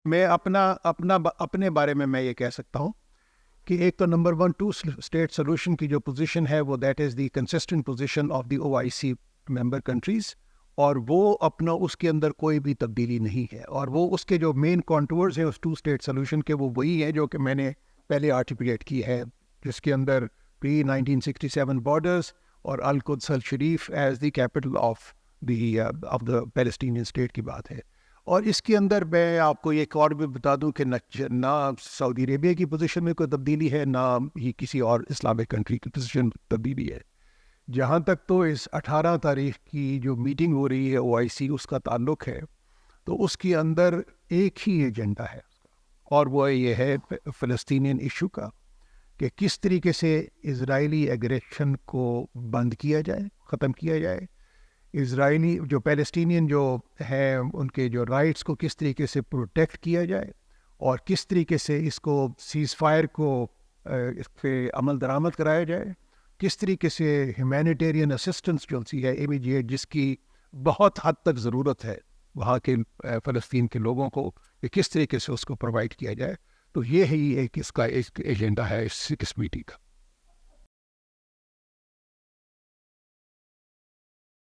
میں اپنے بارے میں یہ کہہ سکتا ہوں کہ ایک تو نمبر 1 2 اسٹیٹ سولوشن کی جو پوزیشن ہے وہ that is the consistent position of the OIC member countries, اور وہ اپنا اس کے اندر کوئی بھی تبدیلی نہیں ہے، اور وہ اس کے جو مین کانٹورز ہیں اس 2 اسٹیٹ سولوشن کے وہ وہی ہیں جو کہ میں نے پہلے آرٹیکولیٹ کی ہے، جس کے اندر پری 1967 بارڈرز اور القدس الشریف as the capital of the Palestinian state کی بات ہے۔ اور اس کے اندر میں آپ کو ایک اور بھی بتا دوں کہ نہ سعودی عربیہ کی پوزیشن میں کوئی تبدیلی ہے، نہ ہی کسی اور اسلامک کنٹری کی پوزیشن تبدیلی ہے۔ جہاں تک تو اس 18 تاریخ کی جو میٹنگ ہو رہی ہے OIC اس کا تعلق ہے، تو اس کے اندر ایک ہی ایجنڈا ہے، اور وہ یہ ہے فلسطینین ایشو کا، کہ کس طریقے سے اسرائیلی ایگریشن کو بند کیا جائے، ختم کیا جائے، اسرائیلی جو پیلسٹینین جو ہیں ان کے جو رائٹس کو کس طریقے سے پروٹیکٹ کیا جائے، اور کس طریقے سے اس کو سیز فائر کو اس پہ عمل درآمد کرایا جائے، کس طریقے سے ہیومینیٹیرین اسسٹنس جو سی ہے امیڈیٹ، جس کی بہت حد تک ضرورت ہے وہاں کے فلسطین کے لوگوں کو، کہ کس طریقے سے اس کو پرووائڈ کیا جائے۔ تو یہ ہی ایک اس کا ایک ایجنڈا ہے اس میٹنگ کا۔